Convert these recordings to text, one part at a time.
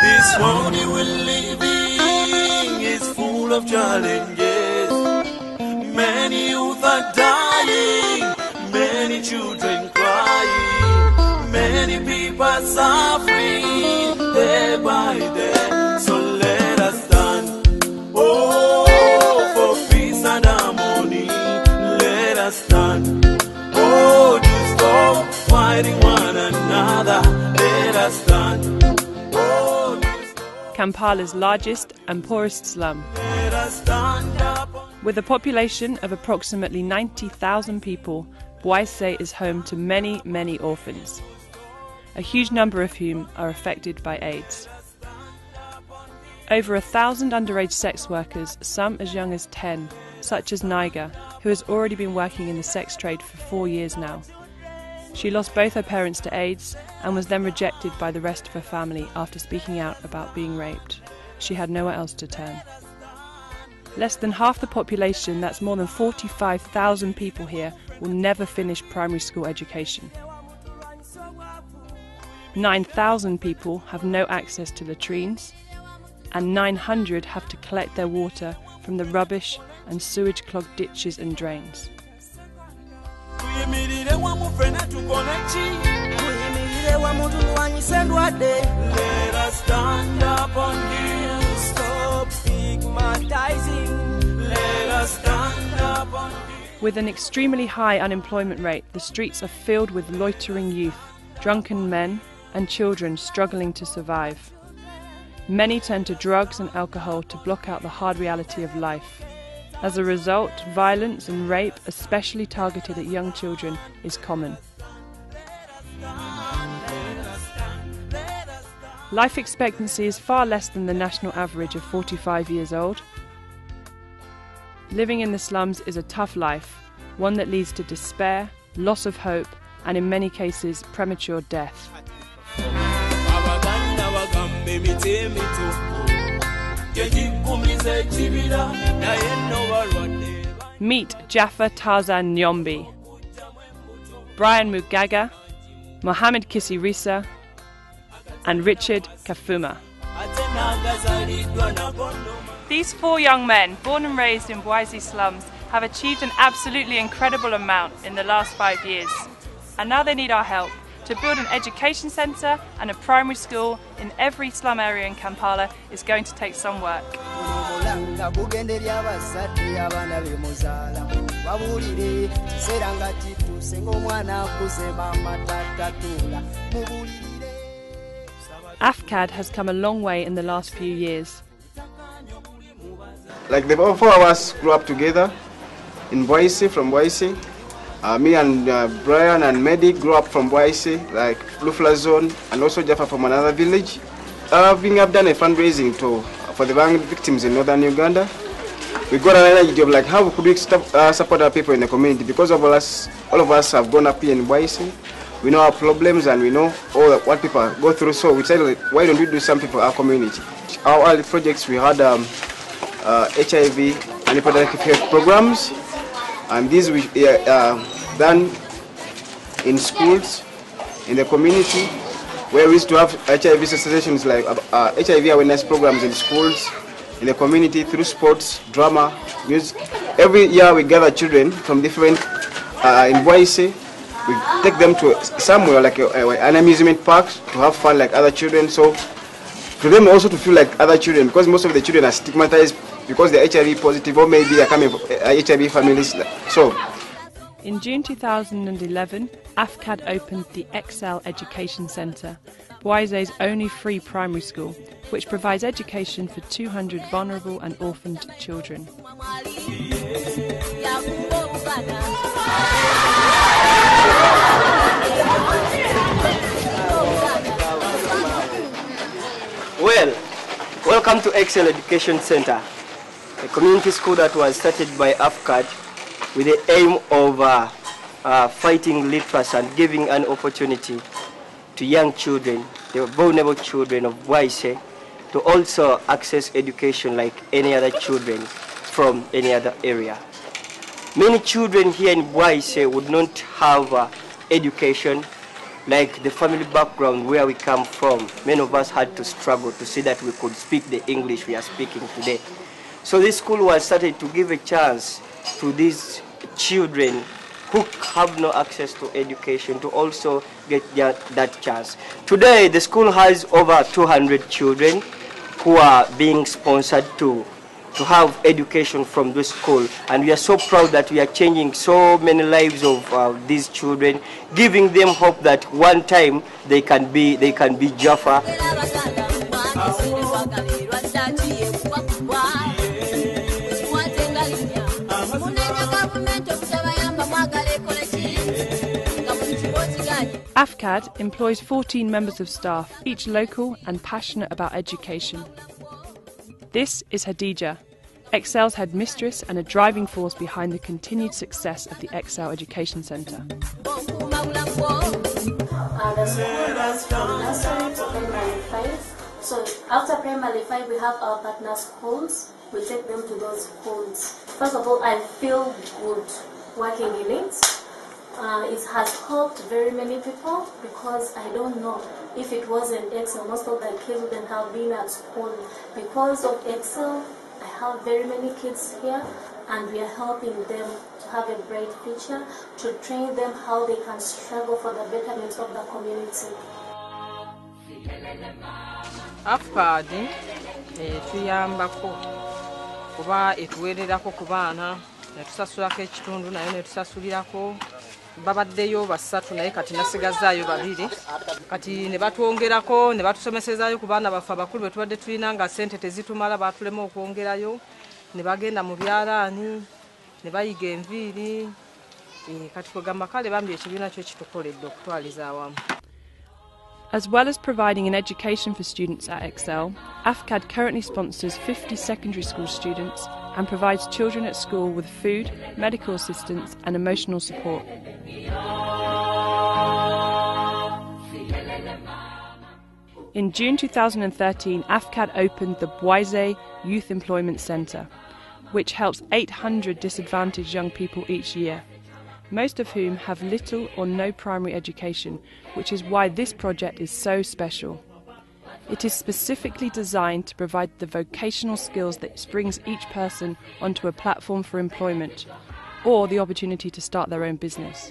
This world we're living is full of challenges. Many youth are dying, many children crying, many people are suffering day by day. So let us stand, oh, for peace and harmony. Let us stand, oh, to stop fighting one another. Let us stand. Kampala's largest and poorest slum. With a population of approximately 90,000 people, Bwaise is home to many, many orphans, a huge number of whom are affected by AIDS. Over 1,000 underage sex workers, some as young as 10, such as Niger, who has already been working in the sex trade for 4 years now. She lost both her parents to AIDS and was then rejected by the rest of her family after speaking out about being raped. She had nowhere else to turn. Less than half the population, that's more than 45,000 people here, will never finish primary school education. 9,000 people have no access to latrines, and 900 have to collect their water from the rubbish and sewage-clogged ditches and drains. Let us stand up on you, stop stigmatizing. Let us stand up on you. With an extremely high unemployment rate, the streets are filled with loitering youth, drunken men and children struggling to survive. Many turn to drugs and alcohol to block out the hard reality of life. As a result, violence and rape, especially targeted at young children, is common. Life expectancy is far less than the national average of 45 years old. Living in the slums is a tough life, one that leads to despair, loss of hope, and in many cases, premature death. Meet Jaffa Tarzan Nyombi, Brian Mugaga, Mohamed Kisirisa, and Richard Kafuma. These 4 young men, born and raised in Bwaise slums, have achieved an absolutely incredible amount in the last 5 years. And now they need our help to build an education centre and a primary school in every slum area in Kampala is going to take some work. AFFCAD has come a long way in the last few years. Like the 4 of us grew up together in Bwaise, from Bwaise. Me and Brian and Mehdi grew up from Bwaise, like Lufla zone, and also Jaffa from another village. I've done a fundraising for the victims in northern Uganda. We got an idea of like how could we support our people in the community, because all of us have grown up here in Bwaise. We know our problems and we know all what people go through, so we said, like, why don't we do something for our community? Our early projects, we had HIV and hepatitis health programs, and these we done in schools, in the community, where we used to have HIV sessions, like HIV awareness programs in schools, in the community, through sports, drama, music. Every year we gather children from different, in Bwaise. We take them to somewhere like an amusement park to have fun like other children, so for them also to feel like other children, because most of the children are stigmatized because they're HIV positive, or maybe they're coming from HIV families. So, in June 2011, AFFCAD opened the Excel Education Centre, Boise's only free primary school, which provides education for 200 vulnerable and orphaned children. Well, welcome to Excel Education Center, a community school that was started by AFFCAD with the aim of fighting literacy and giving an opportunity to young children, the vulnerable children of Boise, to also access education like any other children from any other area. Many children here in Boise would not have education, like the family background where we come from. Many of us had to struggle to see that we could speak the English we are speaking today. So this school was started to give a chance to these children who have no access to education to also get that chance. Today, the school has over 200 children who are being sponsored to have education from this school, and we are so proud that we are changing so many lives of these children, giving them hope that one time they can be Jaffa. AFFCAD employs 14 members of staff, each local and passionate about education. This is Hadija, Excel's headmistress and a driving force behind the continued success of the Excel Education Centre. The school runs from nursery to primary 5. So after primary 5, we have our partner schools. We take them to those schools. First of all, I feel good working in it. It has helped very many people because I don't know if it wasn't Excel, most of the kids wouldn't have been at school. Because of Excel, I have very many kids here, and we are helping them to have a bright future, to train them how they can struggle for the betterment of the community. AFFCAD tuyambako kuba etuweererako ku baana netusasulako ekitundu nayo netusasulirako. Babaddeyo basatu naye kati nasigazaayo babiri, kati ne batwongerako ne batusomesezaayo ku baana baffe abakulu bwe tubadde tulina nga ssente tezitumala, baatulema okwongerayo, ne bagenda mu byalaani ne bayiga enviiri. Kati kugamba kale bambi ekibiina kyo kitukoledde okutwaliza awamu. As well as providing an education for students at Excel, AFFCAD currently sponsors 50 secondary school students and provides children at school with food, medical assistance and emotional support. In June 2013, AFFCAD opened the Boise Youth Employment Centre, which helps 800 disadvantaged young people each year, most of whom have little or no primary education, which is why this project is so special. It is specifically designed to provide the vocational skills that brings each person onto a platform for employment or the opportunity to start their own business.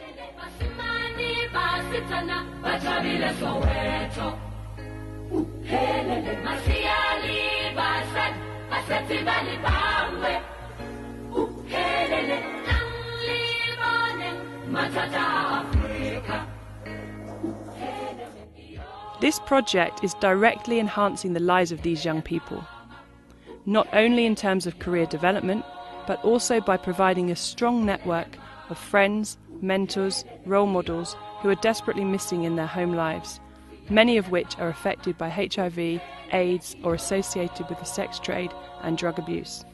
This project is directly enhancing the lives of these young people, not only in terms of career development, but also by providing a strong network of friends, mentors, role models who are desperately missing in their home lives, many of which are affected by HIV, AIDS, or associated with the sex trade and drug abuse.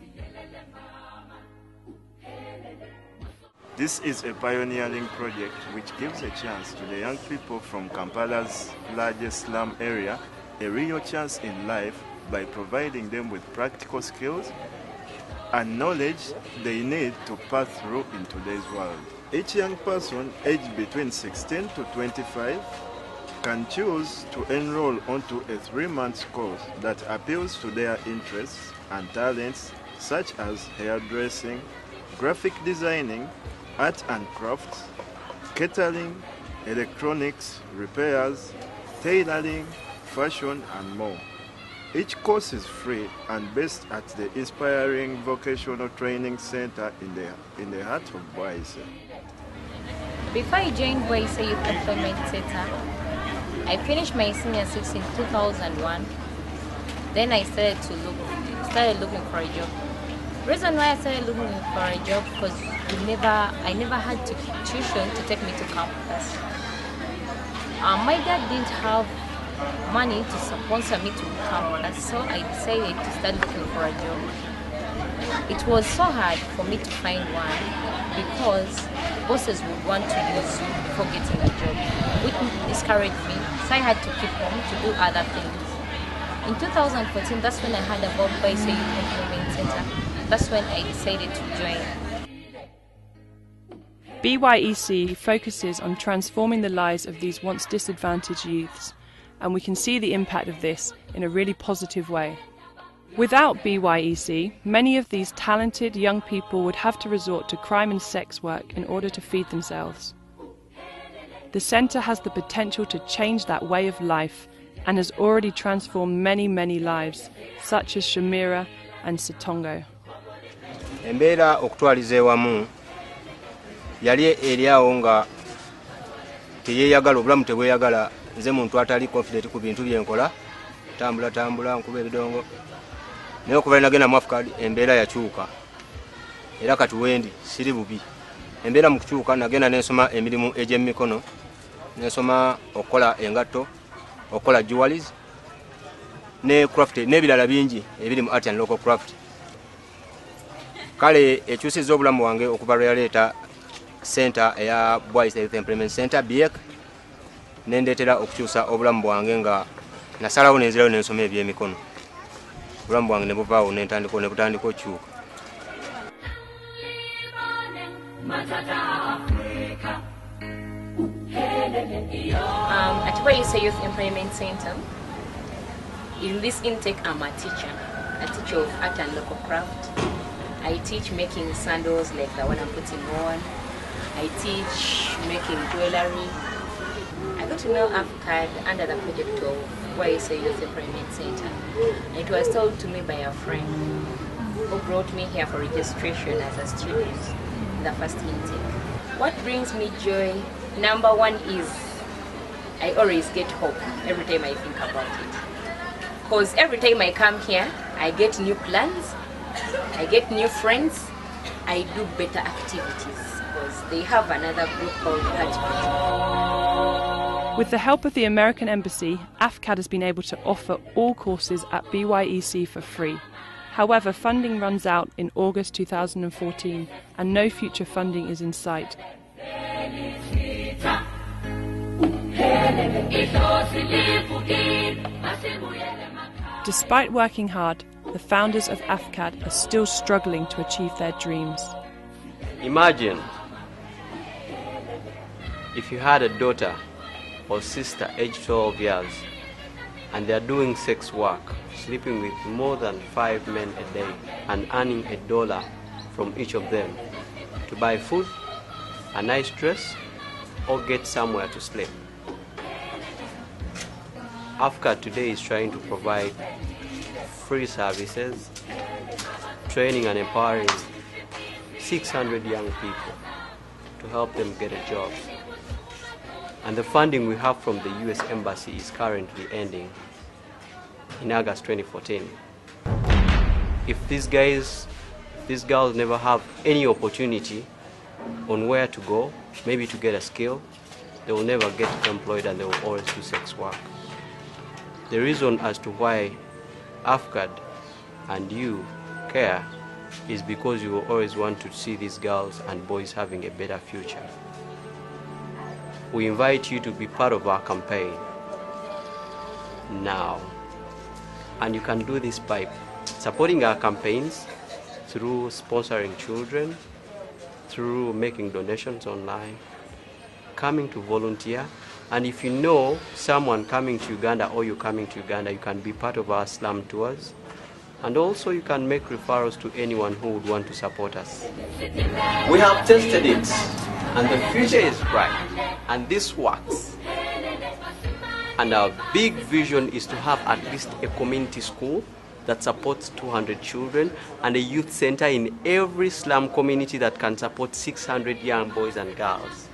This is a pioneering project which gives a chance to the young people from Kampala's largest slum area a real chance in life by providing them with practical skills and knowledge they need to pass through in today's world. Each young person aged between 16 to 25 can choose to enroll onto a 3-month course that appeals to their interests and talents such as hairdressing, graphic designing, art and crafts, catering, electronics, repairs, tailoring, fashion and more. Each course is free and based at the Inspiring Vocational Training Center in the heart of Boise. Before I joined Boise Youth Employment Center, I finished my senior 6 in 2001. Then I started looking for a job. Reason why I started looking for a job because I never had tuition to take me to campus. My dad didn't have money to sponsor me to campus, so I decided to start looking for a job. It was so hard for me to find one because bosses would want to use you before getting a job, which discouraged me, so I had to keep home to do other things. In 2014, that's when I heard about Boise Youth Employment Center. That's when I decided to join. BYEC focuses on transforming the lives of these once disadvantaged youths, and we can see the impact of this in a really positive way. Without BYEC, many of these talented young people would have to resort to crime and sex work in order to feed themselves. The centre has the potential to change that way of life and has already transformed many, many lives, such as Shamira and Sitongo. Embeera okutwaliza ewamu yali eriawo nga teyeyagala, obulamu tebweyagala. Nze muntu atali confident ku bintu byenkola, tambula nkuba ebidongo. Naye okuva nagenda mu AFFCAD embeera yakyuka. Era kati wendi siri bubi. Embeera mu kukyuka nagenda nensoma emirimu egy'emikono, nensoma okukola engatto, okukola jewelries ne craft n'ebirala bingi ebiri mu art and local craft. Kale ekyusizza obulamu wange okuva lwe yaleeta center eya Boys Youth Employment Center BYEC, nendeetera okukyusa obulamu bwange nga nasalawo nenzirayo nensoma ebyemikono. Obulamu bwange ne buvaawo ne butandika okyuka. At Boise Youth Employment Center, in this intake, I'm a teacher of art and local craft. I teach making sandals like the one I'm putting on. I teach making jewelry. I got to know AFFCAD under the project of Boise Youth Employment Center. It was told to me by a friend who brought me here for registration as a student in the first intake. What brings me joy, number one, is I always get hope every time I think about it. Because every time I come here, I get new plans, I get new friends, I do better activities because they have another group called AFFCAD. With the help of the American Embassy, AFFCAD has been able to offer all courses at BYEC for free. However, funding runs out in August 2014 and no future funding is in sight. Despite working hard, the founders of AFFCAD are still struggling to achieve their dreams. Imagine if you had a daughter or sister aged 12 years and they are doing sex work, sleeping with more than 5 men a day and earning $1 from each of them to buy food, a nice dress, or get somewhere to sleep. AFFCAD today is trying to provide free services, training and empowering 600 young people to help them get a job. And the funding we have from the US Embassy is currently ending in August 2014. If these girls never have any opportunity on where to go, maybe to get a skill, they will never get employed and they will always do sex work. The reason as to why AFFCAD and you care is because you will always want to see these girls and boys having a better future. We invite you to be part of our campaign now. And you can do this by supporting our campaigns through sponsoring children, through making donations online, coming to volunteer. And if you know someone coming to Uganda or you're coming to Uganda, you can be part of our slum tours. And also you can make referrals to anyone who would want to support us. We have tested it and the future is bright and this works. And our big vision is to have at least a community school that supports 200 children and a youth center in every slum community that can support 600 young boys and girls.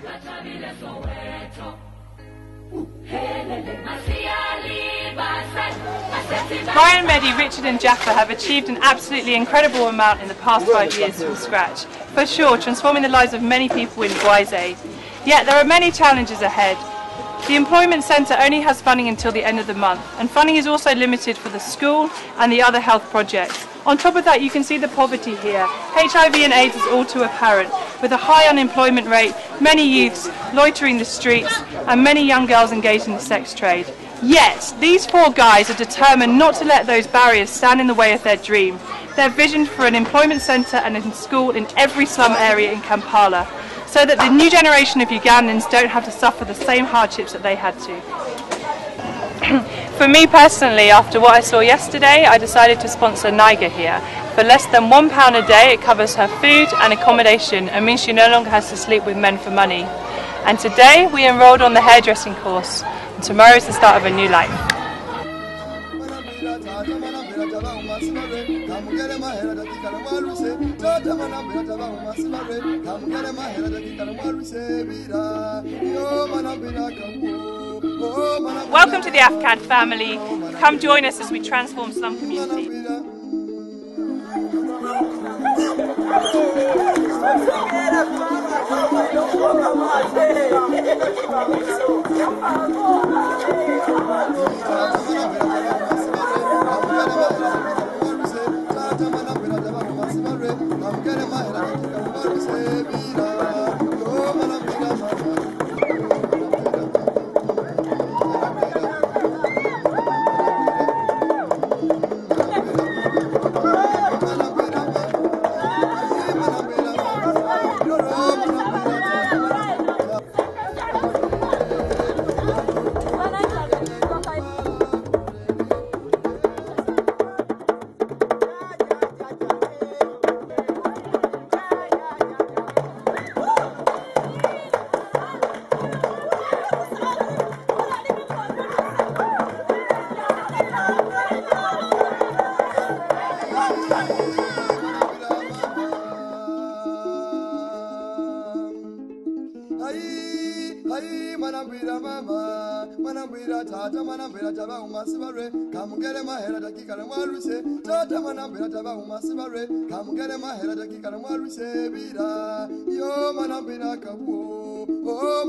Brian, Mehdi, Richard and Jaffa have achieved an absolutely incredible amount in the past 5 years from scratch. For sure, transforming the lives of many people in Boise. Yet there are many challenges ahead. The Employment Centre only has funding until the end of the month, and funding is also limited for the school and the other health projects. On top of that, you can see the poverty here. HIV and AIDS is all too apparent, with a high unemployment rate, many youths loitering the streets, and many young girls engaged in the sex trade. Yet, these 4 guys are determined not to let those barriers stand in the way of their dream. Their vision for an employment centre and a school in every slum area in Kampala, so that the new generation of Ugandans don't have to suffer the same hardships that they had to. For me personally, after what I saw yesterday, I decided to sponsor Niger here. For less than £1 a day, it covers her food and accommodation and means she no longer has to sleep with men for money. And today, we enrolled on the hairdressing course, and tomorrow is the start of a new life. Welcome to the AFFCAD family. Come join us as we transform slum communities. manambira mama, manambira tata, manambira taba umasibare, kamugere mahera dakika na mwaruse, tata manambira taba umasibare, kamugere mahera dakika na mwaruse bira, yo manambira kabu, oh